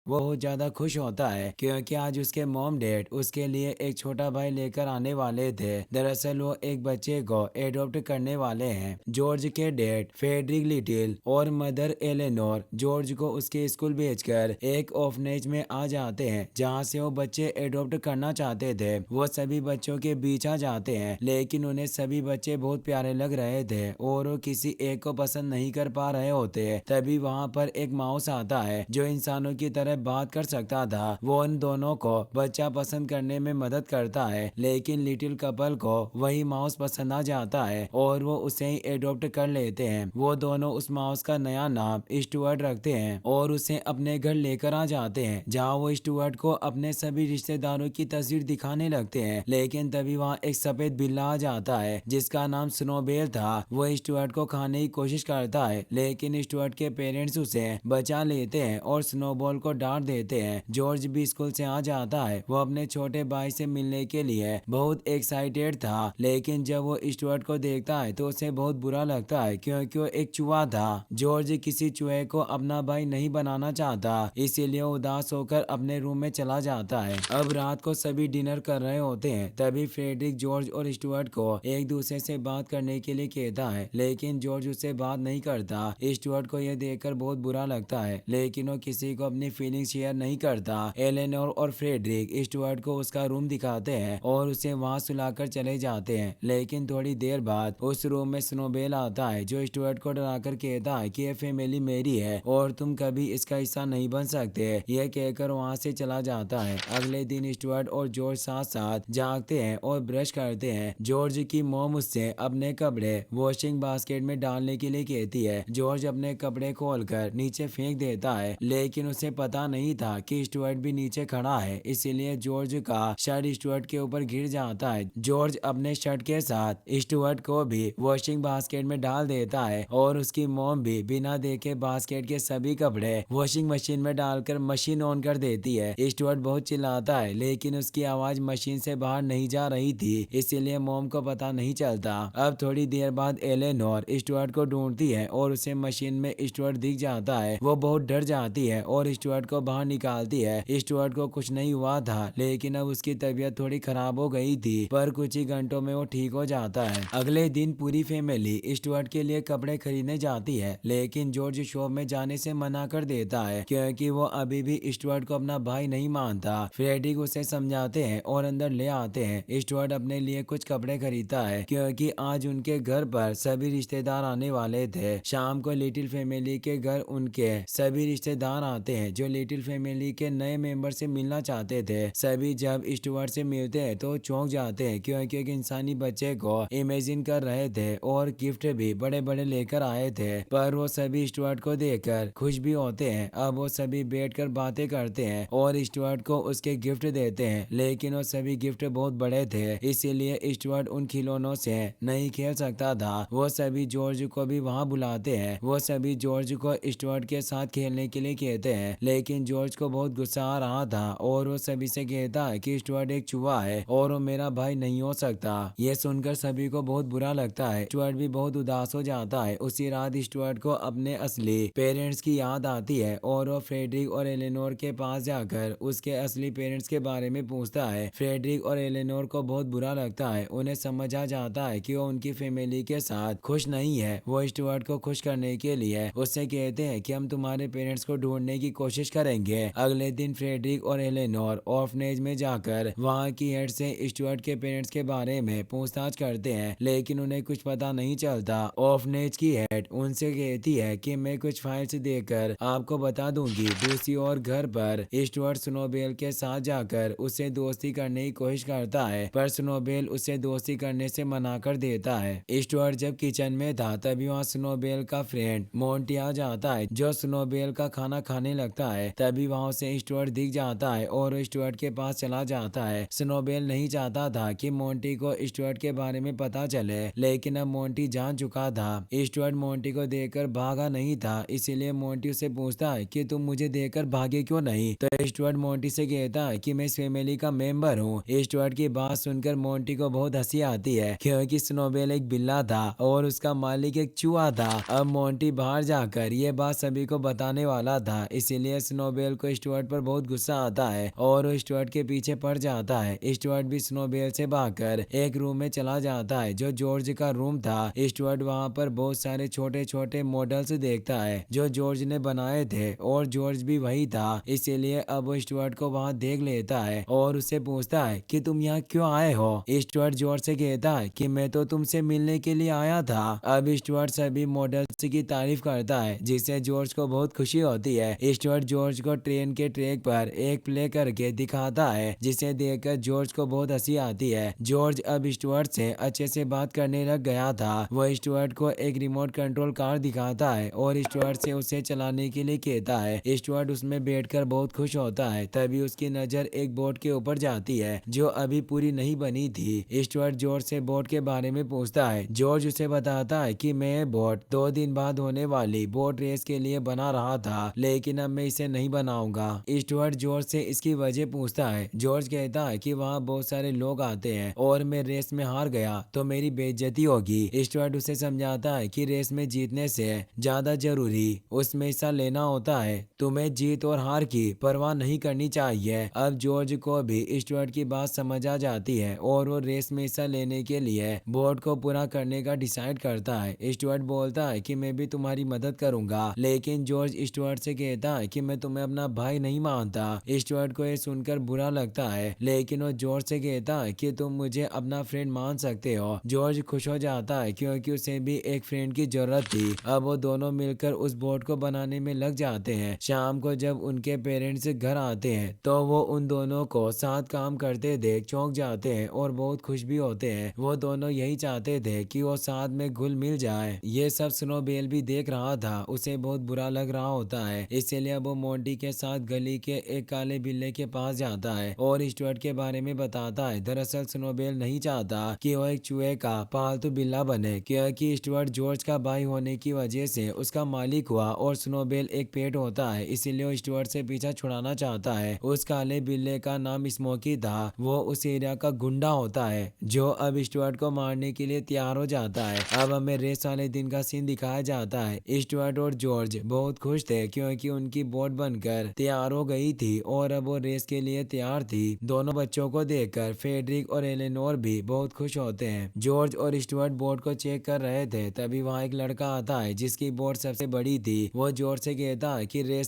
वो बहुत ज्यादा खुश होता है क्योंकि आज उसके मॉम डैड उसके लिए एक छोटा भाई लेकर आने वाले थे। दरअसल वो एक बच्चे को एडॉप्ट करने वाले हैं। जॉर्ज के डैड फेडरिक लिटिल और मदर एलेनोर जॉर्ज को उसके स्कूल भेजकर एक ऑर्फनेज में आ जाते हैं जहाँ से वो बच्चे एडॉप्ट करना चाहते थे। वो सभी बच्चों के बीच आ जाते हैं लेकिन उन्हें सभी बच्चे बहुत प्यारे लग रहे थे और वो किसी एक को पसंद नहीं कर पा रहे होते। तभी वहाँ पर एक माउस आता है जो इंसानों की तरह बात कर सकता था। वो उन दोनों को बच्चा पसंद करने में मदद करता है लेकिन लिटिल कपल को वही माउस पसंद आ जाता है और वो उसे ही एडॉप्ट कर लेते हैं। वो दोनों उस माउस का नया नाम स्टुअर्ट रखते हैं और उसे अपने घर लेकर आ जाते हैं जहाँ वो स्टुअर्ट को अपने सभी रिश्तेदारों की तस्वीर दिखाने लगते हैं। लेकिन तभी वहाँ एक सफेद बिल्ला आ जाता है जिसका नाम स्नोबेल था। वो स्टुअर्ट को खाने की कोशिश करता है लेकिन स्टुअर्ट के पेरेंट्स उसे बचा लेते हैं और स्नोबॉल को डांट देते हैं। जॉर्ज भी स्कूल से आ जाता है। वो अपने छोटे भाई से मिलने के लिए बहुत एक्साइटेड था लेकिन जब वो स्टुअर्ट को देखता है तो उसे बहुत बुरा लगता है क्योंकि वो एक चूहा था। जॉर्ज किसी चूहे को अपना भाई नहीं बनाना चाहता इसीलिए वो उदास होकर अपने रूम में चला जाता है। अब रात को सभी डिनर कर रहे होते हैं तभी फ्रेडरिक जॉर्ज और स्टुअर्ट को एक दूसरे से बात करने के लिए कहता है लेकिन जॉर्ज उससे बात नहीं करता। स्टुअर्ट को यह देखकर बहुत बुरा लगता है लेकिन वो किसी को अपनी फीलिंग्स शेयर नहीं करता। एलेनोर और फ्रेडरिक स्टुअर्ट को उसका रूम दिखाते हैं और उसे वहां सुलाकर चले जाते हैं लेकिन थोड़ी देर बाद उस रूम में स्नोबेल आता है जो स्टुअर्ट को डराकर कहता है कि यह फैमिली मेरी है और तुम कभी इसका हिस्सा नहीं बन सकते। यह कहकर वहां से चला जाता है। अगले दिन स्टुअर्ट और जॉर्ज साथ साथ जागते हैं और ब्रश करते हैं। जॉर्ज की मॉम उससे अपने कपड़े वॉशिंग बास्केट में डालने के लिए कहती है। जॉर्ज अपने कपड़े खोलकर नीचे फेंक देता है लेकिन उसे पता नहीं था कि स्टुअर्ट भी नीचे खड़ा है इसीलिए जॉर्ज का शर्ट स्टुअर्ट के ऊपर गिर जाता है। जॉर्ज अपने शर्ट के साथ स्टुअर्ट को भी वॉशिंग बास्केट में डाल देता है और उसकी मॉम भी बिना देखे बास्केट के सभी कपड़े वॉशिंग मशीन में डालकर मशीन ऑन कर देती है। स्टुअर्ट बहुत चिल्लाता है लेकिन उसकी आवाज मशीन से बाहर नहीं जा रही थी इसीलिए मॉम को पता नहीं चलता। अब थोड़ी देर बाद एलेनोर स्टुअर्ट को ढूंढती है और उसे मशीन में स्टुअर्ट दिख जाता है। वो बहुत डर जाती है और स्टुअर्ट को बाहर निकालती है। स्टुअर्ट को कुछ नहीं हुआ था लेकिन अब उसकी तबीयत थोड़ी खराब हो गई थी पर कुछ ही घंटों में वो ठीक हो जाता है। अगले दिन पूरी फैमिली स्टुअर्ट के लिए कपड़े खरीदने जाती है लेकिन जॉर्ज शॉप में जाने से मना कर देता है क्योंकि वो अभी भी स्टुअर्ट को अपना भाई नहीं मानता। फ्रेडरिक उसे समझाते हैं और अंदर ले आते हैं। स्टुअर्ट अपने लिए कुछ कपड़े खरीदता है क्योंकि आज उनके घर पर सभी रिश्तेदार आने वाले थे। शाम को लिटिल फैमिली के घर उनके सभी रिश्तेदार आते हैं जो लिटिल फैमिली के नए मेंबर से मिलना चाहते थे। सभी जब स्टुअर्ट से मिलते हैं तो चौंक जाते हैं क्योंकि एक इंसानी बच्चे को इमेजिन कर रहे थे और गिफ्ट भी बड़े बड़े लेकर आए थे। पर वो सभी स्टुअर्ट को देखकर खुश भी होते हैं। अब वो सभी बैठकर बातें करते हैं और स्टुअर्ट को उसके गिफ्ट देते हैं लेकिन वो सभी गिफ्ट बहुत बड़े थे इसीलिए स्टुअर्ट उन खिलौनों से नहीं खेल सकता था। वो सभी जॉर्ज को भी वहाँ बुलाते हैं। वो सभी जॉर्ज को स्टुअर्ट के साथ खेलने के लिए कहते हैं लेकिन जॉर्ज को बहुत गुस्सा आ रहा था और वो सभी से कहता है कि स्टुअर्ट एक चूहा है और वो मेरा भाई नहीं हो सकता। ये सुनकर सभी को बहुत बुरा लगता है। स्टुअर्ट भी बहुत उदास हो जाता है। उसी रात स्टुअर्ट को अपने असली पेरेंट्स की याद आती है और वो फ्रेडरिक और एलेनोर के पास जाकर उसके असली पेरेंट्स के बारे में पूछता है। फ्रेडरिक और एलेनोर को बहुत बुरा लगता है। उन्हें समझ आ जाता है कि वो उनकी फैमिली के साथ खुश नहीं है। वो स्टुअर्ट को खुश करने के लिए उससे कहते हैं कि हम तुम्हारे पेरेंट्स को ढूंढने की कोशिश करेंगे। अगले दिन फ्रेडरिक और एलेनोर ऑर्फनेज में जाकर वहाँ की हेड से स्टुअर्ट के पेरेंट्स के बारे में पूछताछ करते हैं लेकिन उन्हें कुछ पता नहीं चलता। ऑर्फनेज की हेड उनसे कहती है कि मैं कुछ फाइल्स देकर आपको बता दूंगी। दूसरी ओर घर पर स्टुअर्ट स्नोबेल के साथ जाकर उससे दोस्ती करने की कोशिश करता है पर स्नोबेल उसे दोस्ती करने से मना कर देता है। स्टुअर्ट जब किचन में था तभी वहाँ स्नोबेल का फ्रेंड मोंटी आ जाता है जो स्नोबेल का खाना खाने लगता है। तभी वहाँ से स्टुअर्ट दिख जाता है और वो स्टुअर्ट के पास चला जाता है। स्नोबेल नहीं चाहता था कि मोंटी को स्टुअर्ट के बारे में पता चले लेकिन अब मोंटी जान चुका था। स्टुअर्ट मोंटी को देखकर भागा नहीं था इसीलिए मोंटी उसे पूछता है कि तुम मुझे देखकर भागे क्यों नहीं। तो स्टुअर्ट मोंटी से कहता है कि मैं इस फैमिली का मेंबर हूँ। स्टुअर्ट की बात सुनकर मोंटी को बहुत हंसी आती है क्योंकि स्नोबेल एक बिल्ला था और उसका मालिक एक चूहा था। अब मोंटी बाहर जाकर ये बात सभी को बताने वाला था इसीलिए स्नोबेल को स्टुअर्ट पर बहुत गुस्सा आता है और वो स्टुअर्ट के पीछे पड़ जाता है। स्टुअर्ट भी स्नोबेल से भागकर एक रूम में चला जाता है जो जॉर्ज का रूम था। स्टुअर्ट वहां पर बहुत सारे छोटे छोटे मॉडल्स देखता है जो जॉर्ज ने बनाए थे और जॉर्ज भी वही था, इसीलिए अब वो स्टुअर्ट को वहां देख लेता है और उससे पूछता है कि तुम यहाँ क्यों आए हो। स्टुअर्ट जॉर्ज से कहता है कि मैं तो तुमसे मिलने के लिए आया था। अब स्टुअर्ट सभी मॉडल्स की तारीफ करता है जिससे जॉर्ज को बहुत खुशी होती है। स्टुअर्ट जॉर्ज को ट्रेन के ट्रैक पर एक प्ले करके दिखाता है जिसे देखकर जॉर्ज को बहुत हंसी आती है। जॉर्ज अब स्टुअर्ट से अच्छे से बात करने लग गया था। वो स्टुअर्ट को एक रिमोट कंट्रोल कार दिखाता है और स्टुअर्ट से उसे चलाने के लिए कहता है। स्टुअर्ट उसमें बैठकर बहुत खुश होता है। तभी उसकी नजर एक बोट के ऊपर जाती है जो अभी पूरी नहीं बनी थी। स्टुअर्ट जॉर्ज से बोट के बारे में पूछता है। जॉर्ज उसे बताता है कि मैं बोट 2 दिन बाद होने वाली बोट रेस के लिए बना रहा था, लेकिन अब मैं इसे नहीं बनाऊंगा। स्टुअर्ट जॉर्ज से इसकी वजह पूछता है। जॉर्ज कहता है कि वहाँ बहुत सारे लोग आते हैं और मैं रेस में हार गया तो मेरी बेइज्जती होगी। स्टुअर्ट उसे समझाता है कि रेस में जीतने से ज्यादा जरूरी उसमें हिस्सा लेना होता है। तुम्हें जीत और हार की परवाह नहीं करनी चाहिए। अब जॉर्ज को भी स्टुअर्ट की बात समझ आ जाती है और वो रेस में हिस्सा लेने के लिए बोट को पूरा करने का डिसाइड करता है। स्टुअर्ट बोलता है कि मैं भी तुम्हारी मदद करूंगा, लेकिन जॉर्ज स्टुअर्ट से कहता है कि मैं तुम्हें अपना भाई नहीं मानता। स्टुअर्ट को यह सुनकर बुरा लगता है, लेकिन वो जॉर्ज से कहता है कि तुम मुझे अपना फ्रेंड मान सकते हो। जॉर्ज खुश हो जाता है क्योंकि उसे भी एक फ्रेंड की जरूरत थी। अब वो दोनों मिलकर उस बोट को बनाने में लग जाते हैं। शाम को जब उनके पेरेंट्स घर आते हैं तो वो उन दोनों को साथ काम करते देख चौंक जाते हैं और बहुत खुश भी होते हैं। वो दोनों यही चाहते थे कि वो साथ में घुल मिल जाए। ये सब स्नोबेल भी देख रहा था। उसे बहुत बुरा लग रहा होता है, इसलिए वो मोंटी के साथ गली के एक काले बिल्ले के पास जाता है और स्टुअर्ट के बारे में बताता है। दरअसल स्नोबेल नहीं चाहता कि वो एक चूहे का पालतू बिल्ला बने, क्योंकि स्टुअर्ट जॉर्ज का भाई होने की वजह से उसका मालिक हुआ और स्नोबेल एक पेट होता है, इसीलिए वो स्टुअर्ट से पीछा छुड़ाना चाहता है। उस काले बिल्ले का नाम स्मोकी था। वो उस एरिया का गुंडा होता है जो अब स्टुअर्ट को मारने के लिए तैयार हो जाता है। अब हमें रेस वाले दिन का सीन दिखाया जाता है। स्टुअर्ट और जॉर्ज बहुत खुश थे क्योंकि उनकी बोट बनकर तैयार हो गई थी और अब वो रेस के लिए तैयार थी। दोनों बच्चों को देखकर फेडरिक और एलेनोर भी बहुत खुश होते हैं। जॉर्ज और स्टुअर्ट बोट को चेक कर रहे थे, तभी वहाँ एक लड़का आता है जिसकी बोट सबसे बड़ी थी। वो जॉर्ज से कहता है कि रेस